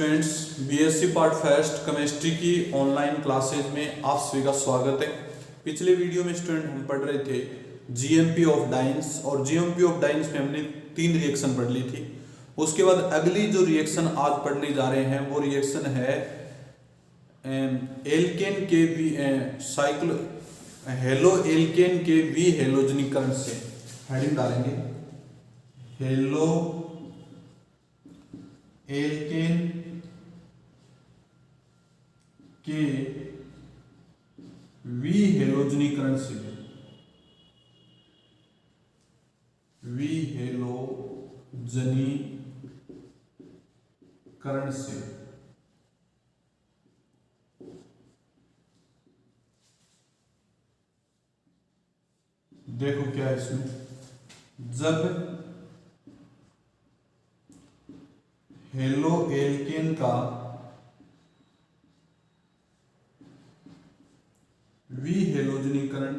Students, BSc part first chemistry की online classes में आप सभी का स्वागत है। पिछले वीडियो में स्टूडेंट हम पढ़ रहे थे जीएमपी ऑफ डाइन्स, और जीएमपी ऑफ डाइन्स में हमने 3 रिएक्शन पढ़ ली थी। उसके बाद अगली जो रिएक्शन आज पढ़ने जा रहे हैं वो रिएक्शन है एल्केन के वी साइक्लो हेलो एल्केन के वी हेलोजनीकरण से। हेडिंग डालेंगे हेलो एल्केन के वी हेलोजनीकरण से, वी हेलोजनीकरण से देखो क्या है इसमें। जब हेलो एल्केन का वी हेलोजनीकरण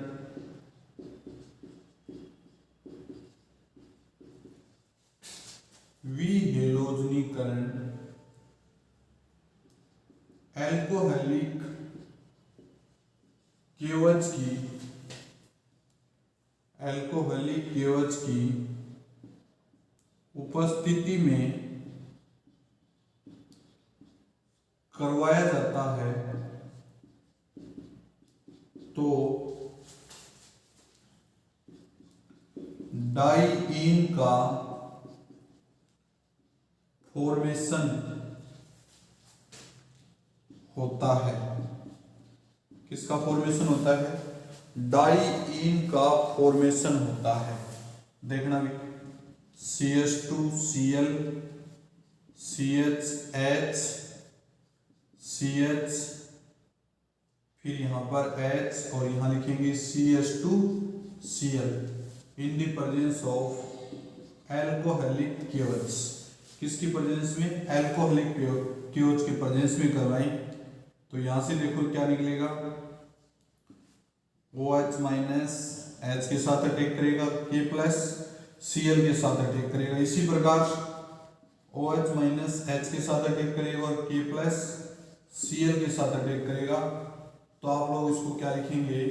एल्कोहलिक केवच की उपस्थिति में करवाया जाता है तो डाइईन का फॉर्मेशन होता है। किसका फॉर्मेशन होता है? डाइईन का फॉर्मेशन होता है। देखना भी CH2Cl CHH CH, फिर यहां पर H और यहां लिखेंगे CH2Cl in the presence of alcoholic केवच। किसकी प्रेजेंस में? एल्कोहलिक केवच के प्रेजेंस में करवाएं तो यहां से देखो क्या निकलेगा। OH माइनस H के साथ अटैक करेगा, K प्लस Cl के साथ अटैक करेगा। इसी प्रकार OH माइनस H के साथ अटैक करेगा और K प्लस Cl के साथ अटैक करेगा। तो आप लोग इसको क्या लिखेंगे?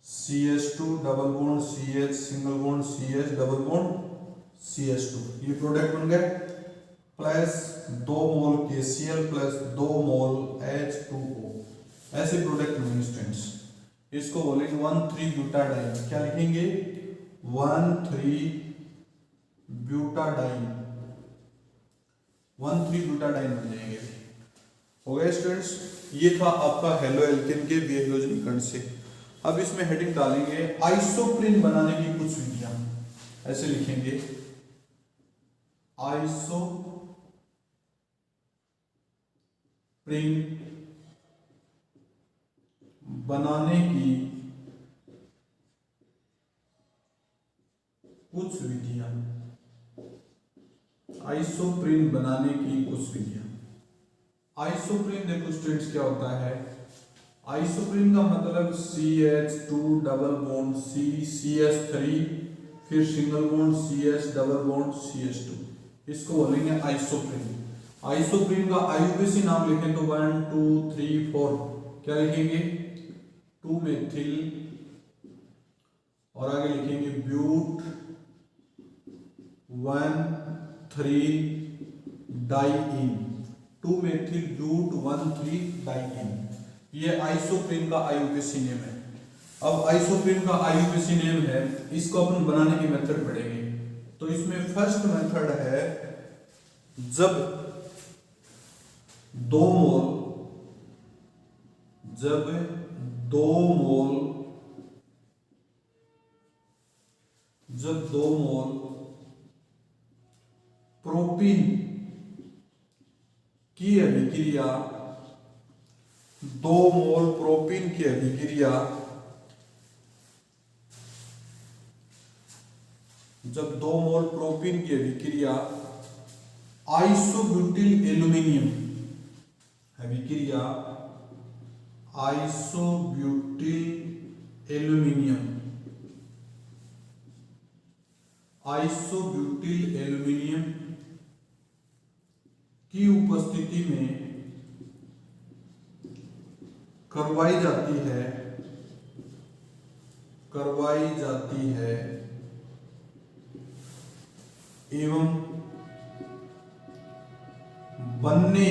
CH2 double bond CH single bond CH double bond CH2, ये प्रोडक्ट बन गए। प्लस 2 मोल KCl प्लस 2 मोल H2O, ऐसे प्रोडक्ट बनेंगे स्टूडेंट्स। इसको बोलेंगे 1,3-ब्यूटाडाइन। क्या लिखेंगे? 1,3-ब्यूटाडाइन, 1,3-ब्यूटाडाइन बन जाएंगे। हो गए स्टूडेंट्स, ये था आपका हेलो एल्केन के वी हेलोजनीकरण से। अब इसमें हेडिंग डालेंगे आइसोप्रीन बनाने की कुछ विधियां। ऐसे लिखेंगे आइसोप्रीन बनाने की कुछ विधियां। आइसोप्रीन बनाने की कुछ विधियां। आइसोप्रीन देखो स्टूडेंट्स क्या होता है। आइसोप्रीन का मतलब CH2 double bond C CH3 फिर single bond CH double bond CH2, इसको बोलेंगे आइसोप्रीन। आइसोप्रीन का IUPAC नाम लिखें तो 1 2 3 4 क्या लिखेंगे? 2 मेथिल और आगे लिखेंगे buta 1,3 diene, 2 methyl buta 1,3 diene. ये आइसोप्रीन का IUPAC नेम है। अब आइसोप्रीन का IUPAC नेम है, इसको अपन बनाने की मेथड पढ़ेंगे। तो इसमें फर्स्ट मेथड है जब 2 मोल प्रोपीन की अभिक्रिया, 2 मोल प्रोपीन की अभिक्रिया जब 2 मोल प्रोपीन की अभिक्रिया आइसोब्यूटिल एल्यूमिनियम अभिक्रिया आइसोब्यूटिल एल्यूमिनियम आइसोब्यूटिल एल्यूमिनियम की उपस्थिति में करवाई जाती है एवं बनने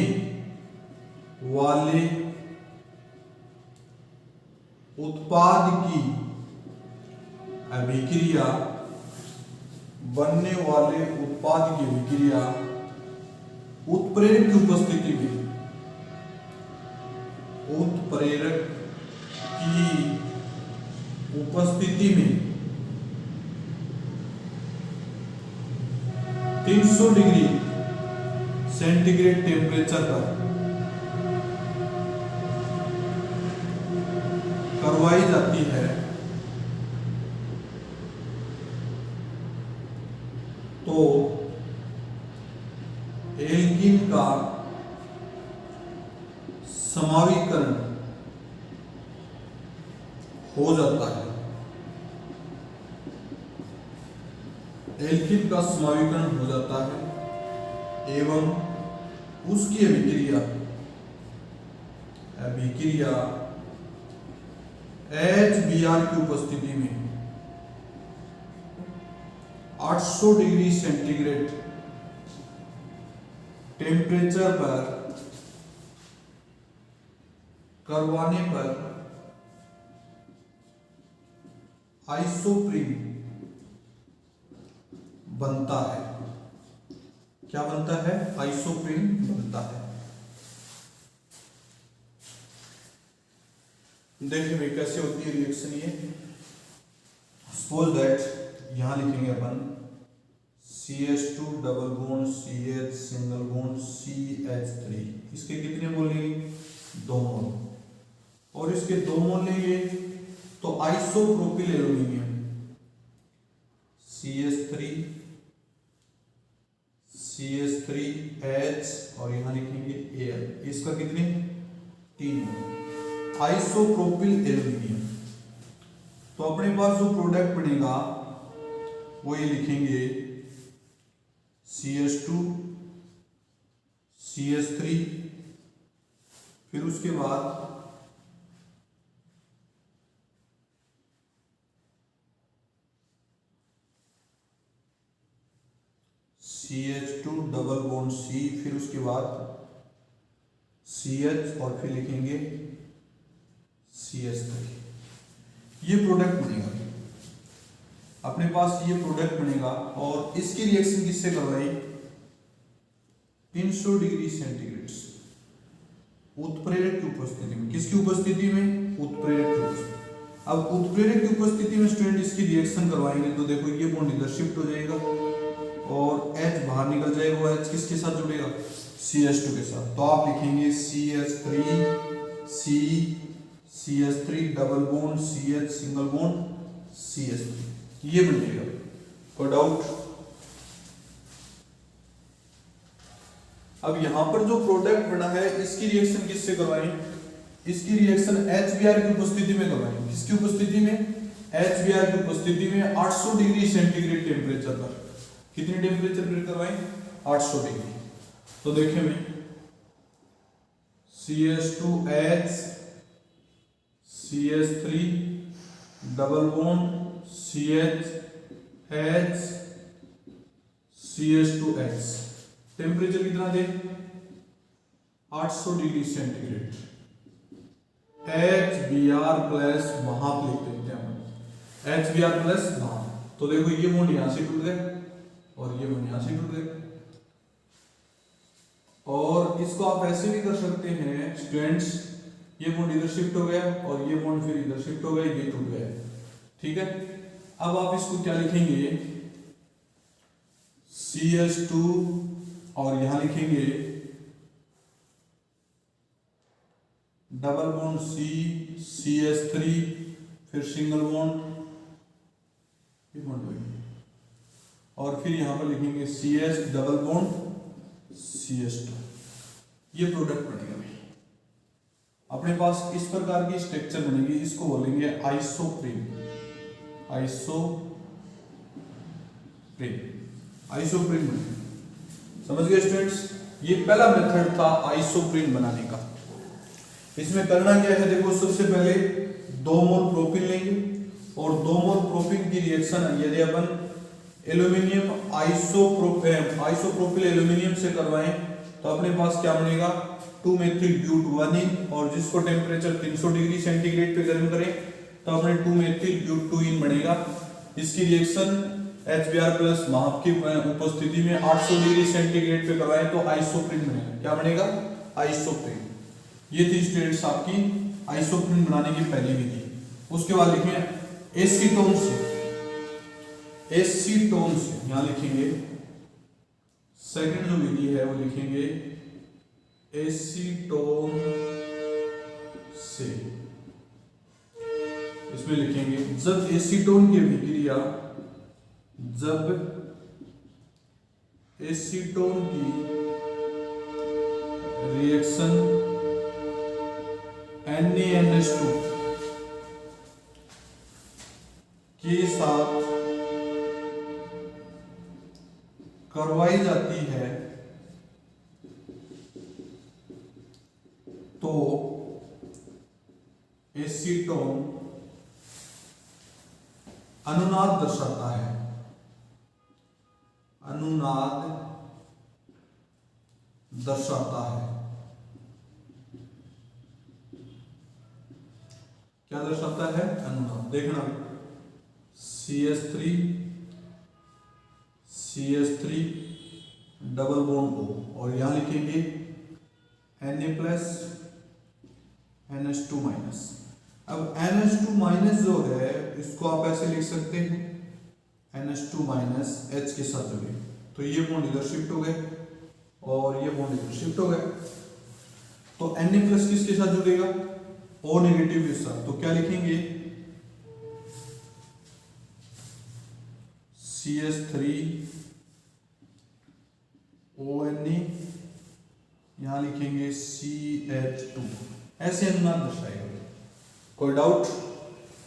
वाले उत्पाद की अभिक्रिया उत्प्रेरक की उपस्थिति में 300 डिग्री सेंटीग्रेड टेम्परेचर पर करवाई जाती है तो एल्कीन का समावीकरण हो जाता है। एल्कीन का समावीकरण हो जाता है एवं उसकी अभिक्रिया HBr की उपस्थिति में 800 डिग्री सेंटीग्रेड टेम्परेचर पर करवाने पर आइसोप्रीन बनता है। क्या बनता है? आइसोप्रीन बनता है। देखिए कैसे होती है रिएक्शन ये। सपोज दैट यहां लिखेंगे अपन CH2 double bond CH single bond CH3। इसके कितने मोल लेंगे? 2 मोल। और इसके 2 मोल लेंगे तो आइसोप्रोपिल एल्यूमिनियम CH3H और यहां लिखेंगे Al। इसका कितने? 3 मोल आइसोप्रोपिल एल्यूमिनियम। तो अपने पास जो प्रोडक्ट बनेगा वो ये लिखेंगे CH2 CH3 फिर उसके बाद CH2 डबल बॉन्ड C फिर उसके बाद CH और फिर लिखेंगे CH3। ये प्रोडक्ट बनेगा अपने पास, ये प्रोडक्ट बनेगा। और इसकी रिएक्शन किससे करवाई? 300 डिग्री सेंटीग्रेड उत्प्रेरक की उपस्थिति में। किसकी उपस्थिति में? उत्प्रेरक की उपस्थिति। अब उत्प्रेरक की उपस्थिति में स्टूडेंट इसकी रिएक्शन करवाएंगे तो देखो ये बॉन्ड इधर शिफ्ट हो जाएगा और H बाहर निकल जाएगा। वो H किसके साथ जुड़ेगा? CH2 के साथ। तो आप लिखेंगे CH3 double bond CH single bond CH3। ये बन जाएगा। कोई डाउट? अब यहां पर जो प्रोडक्ट बना है इसकी रिएक्शन किससे करवाएं? इसकी रिएक्शन HBr की उपस्थिति में करवाएं। किसकी उपस्थिति में? HBr की उपस्थिति में 800 डिग्री सेंटीग्रेड टेम्परेचर पर। कितने टेम्परेचर पर करवाएं? 800 डिग्री। तो देखिए मैं CH2H CH3 double bond CH CH2H। Temperature कितना दे? 800 डिग्री सेंटीग्रेड। HBr प्लस वहां लिख देते हैं HBr प्लस वहां। तो देखो ये बॉन्ड यहां से टूट गए और ये बॉन्ड यहां से टूट गए। और इसको आप ऐसे भी कर सकते हैं स्टूडेंट्स, ये बॉन्ड इधर शिफ्ट हो गया और ये बॉन्ड फिर इधर शिफ्ट हो गया, ये टूट गया। ठीक है। अब आप इसको क्या लिखेंगे? CH2 और यहां लिखेंगे डबल बॉन्ड C CH3 फिर सिंगल बॉन्ड ये बॉन्ड और फिर यहां पर लिखेंगे CH डबल बॉन्ड CH2। ये प्रोडक्ट बनेगा भाई। अपने पास इस प्रकार की स्ट्रक्चर बनेगी, इसको बोलेंगे आइसोप्रीन। आइसोप्रीन बनेगा। समझ गए स्टूडेंट्स? ये पहला मेथड था आइसोप्रीन बनाने का। इसमें करना क्या है, देखो सबसे पहले 2 मोल प्रोपिन लेंगे और 2 मोल प्रोपिन की रिएक्शन यदि अपन एल्यूमिनियम आइसोप्रोपिल एल्यूमिनियम से करवाएं तो अपने पास क्या बनेगा, 2 मेथिल ब्यूट और जिसको टेम्परेचर 300 डिग्री सेंटीग्रेड पे गर्म करें तो अपने 2 मेथिल ब्यूट बनेगा। इसकी रिएक्शन HBr प्लस माप की उपस्थिति में 800 डिग्री सेंटीग्रेड पे करवाएं तो आइसोप्रीन बनेगा। क्या बनेगा, आइसोप्रीन। ये थी स्टूडेंट्स आपकी आइसोप्रीन बनाने की पहली विधि। उसके बाद लिखें एसीटोन से यहां लिखेंगे सेकंड जो विधि है वो लिखेंगे एसीटोन से। इसमें लिखेंगे जब एसीटोन की अभिक्रिया, जब एसीटोन की रिएक्शन NaNH2 के साथ करवाई जाती है तो एसीटोन अनुनाद दर्शाता है, अनुनाद दर्शाता है। क्या दर्शाता है, अनुनाद। देखना CH3 डबल बॉन्ड O और यहां लिखेंगे Na+ NH2-। अब NH2- जो है इसको आप ऐसे लिख सकते हैं NH2- H के साथ जुड़े तो ये बॉन्ड इधर शिफ्ट हो गए और ये बॉन्ड इधर शिफ्ट हो गए। तो Na+ किसके साथ जुड़ेगा, O नेगेटिव के साथ। तो क्या लिखेंगे CH3 ONe, यहां लिखेंगे CH2। ऐसे अनुनाद दर्शाएगा। कोई डाउट?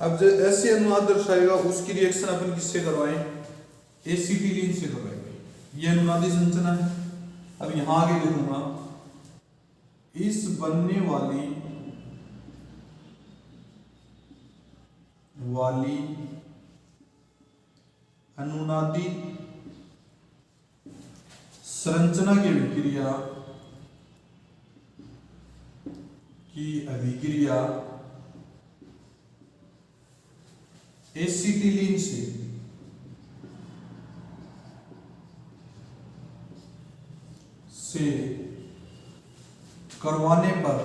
अब जो ऐसे अनुनाद दर्शाएगा उसकी रिएक्शन अपन किससे करवाएं, एसिटिलीन से करवाएंगे। ये अनुनादी संरचना है। अब यहां आगे लिखूंगा इस बनने वाली अनुनादी संरचना की अभिक्रिया एसिटिलीन से करवाने पर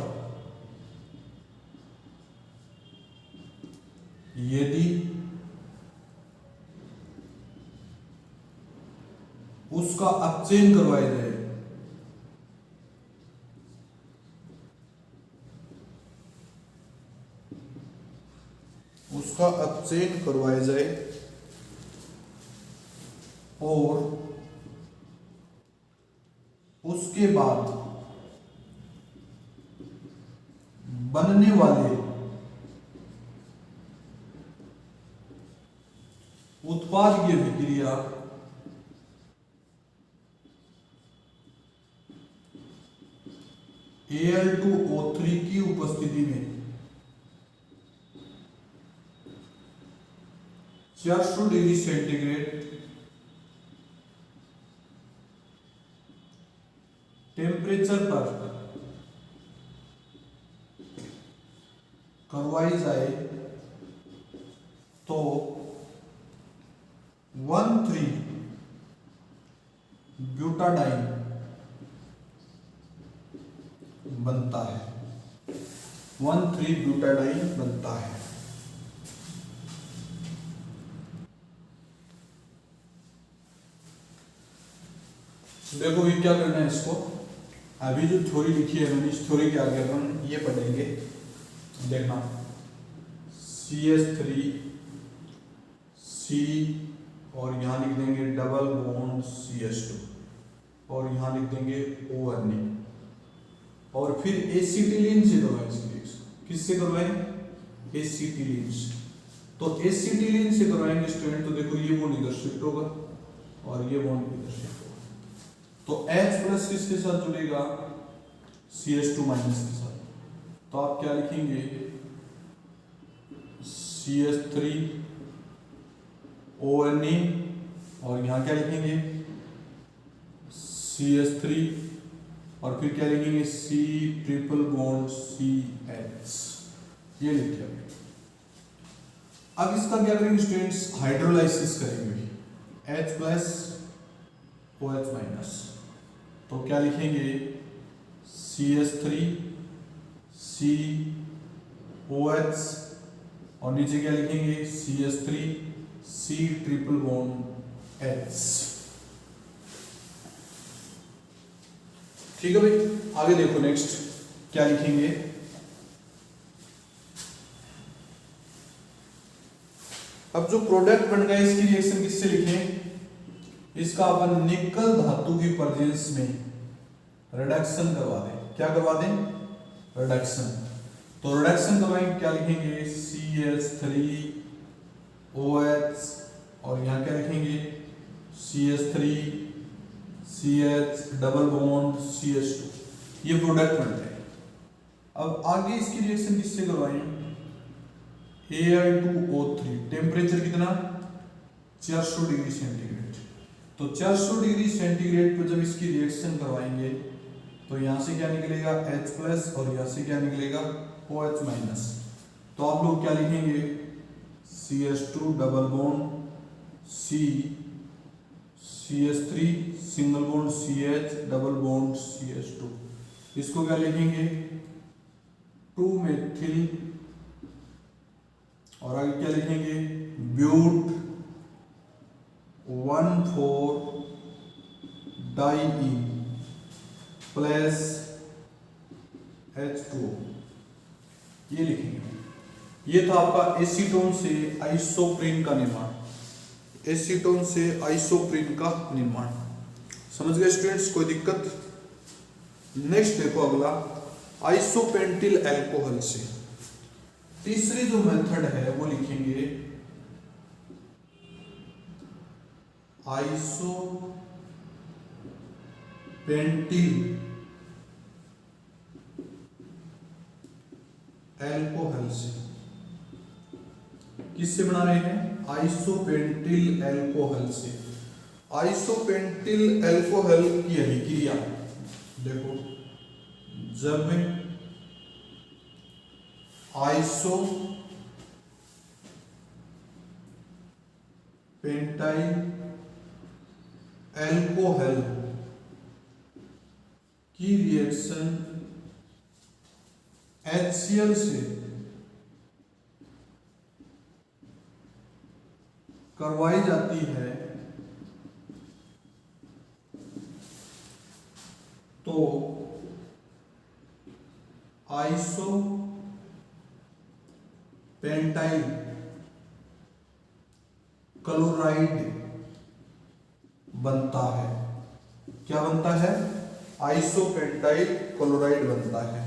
यदि उसका अपचयन करवाया जाए और उसके बाद बनने वाले उत्पाद की अभिक्रिया Al2O3 की उपस्थिति में 400 डिग्री सेंटीग्रेड टेम्परेचर पर करवाई जाए तो 1,3-ब्यूटाडाइन बनता है। 1,3-ब्यूटाडाइन बनता है। देखो ये क्या करना है इसको, अभी जो थ्योरी लिखी है मैंने इस थ्योरी के आगे अपन ये पढ़ेंगे। देखना CH3C और यहां लिख देंगे डबल बॉन्ड CH2 और यहां लिख देंगे ONe और फिर एसिटिलीन से करवाएं इसकी रिएक्शन। किससे करवाएं, एसिटिलीन से। तो एसिटिलीन से करवाएंगे स्टूडेंट तो देखो ये बॉन्ड इधर शिफ्ट होगा और ये बॉन्ड इधर शिफ्ट होगा। तो H प्लस किसके साथ जुड़ेगा, CH2 माइनस के साथ। तो आप क्या लिखेंगे, CH3 ONe और यहाँ क्या लिखेंगे CH3 और फिर क्या लिखेंगे C ट्रिपल बॉन्ड CH, ये लिखिए। अब इसका क्या करेंगे स्टूडेंट्स, हाइड्रोलाइसिस करेंगे, H प्लस OH माइनस। तो क्या लिखेंगे CH3 COH और नीचे क्या लिखेंगे CH3 C triple bond H। ठीक है भाई, आगे देखो नेक्स्ट क्या लिखेंगे। अब जो प्रोडक्ट बन गया इसकी रिएक्शन किससे लिखें, इसका अपन निकल धातु की प्रेजेंस में रिडक्शन करवा दें। क्या करवा दें, रिडक्शन। तो रिडक्शन करवाएंगे, क्या लिखेंगे CH3 OH और यहाँ क्या लिखेंगे CH3 CH double bond CH2, ये प्रोडक्ट बन रहे हैं। अब आगे इसकी रिएक्शन किससे करवाएं, Al2O3, टेम्परेचर कितना 400 डिग्री सेंटीग्रेड। तो 400 डिग्री सेंटीग्रेड पर जब इसकी रिएक्शन करवाएंगे तो यहाँ से क्या निकलेगा H प्लस और यहाँ से क्या निकलेगा OH माइनस। तो आप लोग क्या लिखेंगे CH2 double bond C CH3 single bond CH double bond CH2, इसको क्या लिखेंगे 2 मेथिल और आगे क्या लिखेंगे ब्यूट 1,4 डाई प्लस H2O, ये लिखेंगे। ये था आपका एसीटोन से आइसोप्रीन का निर्माण, एसीटोन से आइसोप्रीन का निर्माण। समझ गए स्टूडेंट्स, कोई दिक्कत। नेक्स्ट देखो अगला, आइसोपेंटिल अल्कोहल से तीसरी जो मेथड है वो लिखेंगे आइसोपेंटिल अल्कोहल से। किससे बना रहे हैं, आइसोपेंटिल अल्कोहल से। आइसोपेंटिल अल्कोहल की अभिक्रिया देखो, जब आइसोपेंटाइल अल्कोहल की रिएक्शन HCl से करवाई जाती है तो आइसोपेंटाइल क्लोराइड बनता है। क्या बनता है, आइसोपेंटाइल क्लोराइड बनता है।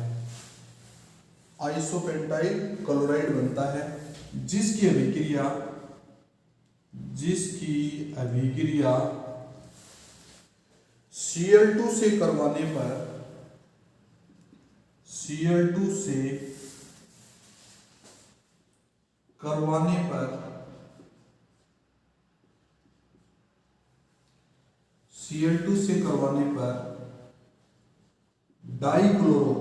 आइसोपेंटाइल क्लोराइड बनता है जिसकी अभिक्रिया Cl2 से करवाने पर डाइक्लोरो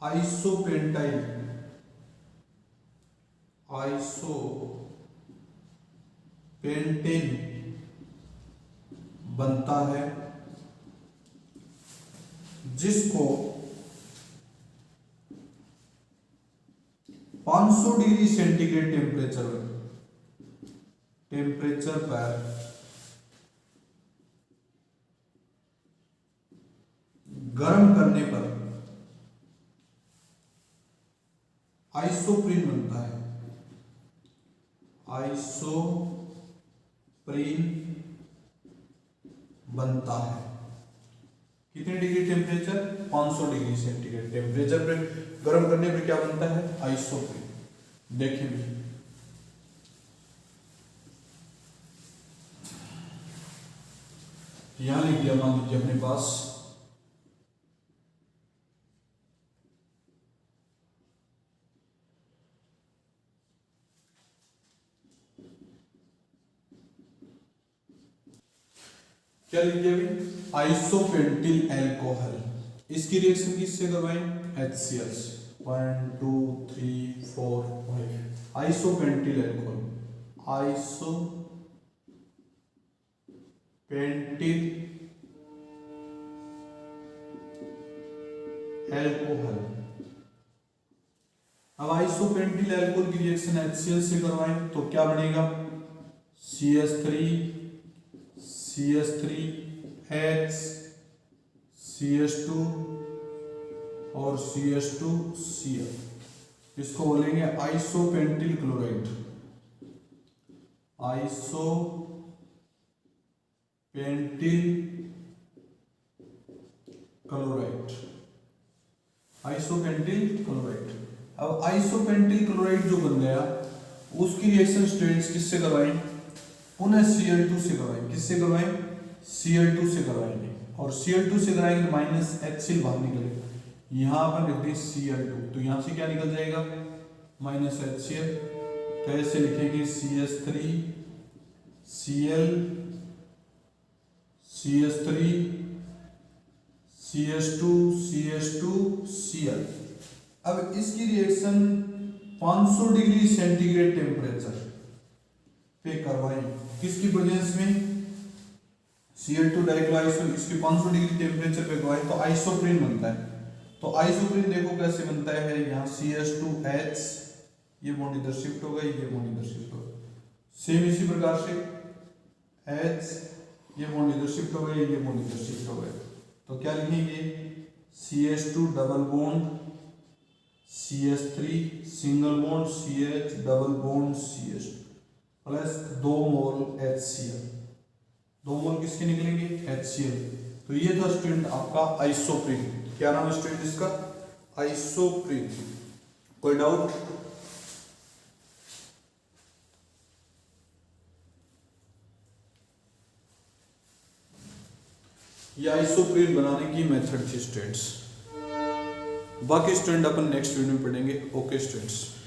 आइसोपेंटेन बनता है, जिसको 500 डिग्री सेंटीग्रेड टेम्परेचर पर गर्म करने पर आइसोप्रीन बनता है। आइसोप्रीन बनता है कितने degree temperature, 500 degree centigrade temperature पर गर्म करने पर क्या बनता है, आइसोप्रीन। देखेंगे यहां लिख दिया मान लीजिए अपने पास क्या लिख दिया अभी, आइसोपेंटिल अल्कोहल, इसकी रिएक्शन किससे करवाएं, HCl से। 1 2 3 4 5 आइसोपेंटिल अल्कोहल, आइसोपेंटिल अल्कोहल। अब आइसोपेंटिल अल्कोहल की रिएक्शन HCl से करवाएं तो क्या बनेगा, CH3H CH2 और CH2Cl, इसको बोलेंगे आइसोपेंटिल क्लोराइड, आइसोपेंटिल क्लोराइड, आइसोपेंटिल क्लोराइड। अब आइसोपेंटिल क्लोराइड जो बन गया उसकी रिएक्शन स्टूडेंट्स किससे करवाएं, पुनः Cl2 से करवाएं, किससे करवाएं, Cl2 से करवाएंगे, और Cl2 से कराएंगे तो माइनस HCl बाहर निकलेगा, यहां पर लिख दें Cl2, तो यहां से क्या निकल जाएगा, माइनस HCl, तो ऐसे लिखेंगे CH3Cl CH3 CH2CH2Cl। अब इसकी रिएक्शन 500 डिग्री सेंटीग्रेड टेम्परेचर पे करवाएं, किसकी प्रेजेंस में, Cl2 डाइक्लोराइसोल, इसकी 500 डिग्री टेम्परेचर पे करवाएं तो आइसोप्रीन बनता है। तो आइसोप्रीन देखो कैसे बनता है, यहाँ CH2H, ये बॉन्ड इधर शिफ्ट होगा, ये बॉन्ड इधर शिफ्ट होगा, सेम इसी प्रकार से H, ये बॉन्ड इधर शिफ्ट हो गया, ये बॉन्ड इधर शिफ्ट हो गया, तो क्या लिखेंगे, CH2 double bond CH3 single bond CH double bond CH plus 2 मोल HCl, 2 मोल किसके निकलेंगे, HCl। तो ये था स्टूडेंट आपका आइसोप्रीन, क्या नाम है स्टूडेंट इसका, आइसोप्रीन। कोई डाउट, ये आइसोप्रीन बनाने की मेथड थी स्टूडेंट्स, बाकी स्टूडेंट अपन नेक्स्ट वीडियो में पढ़ेंगे। Okay students.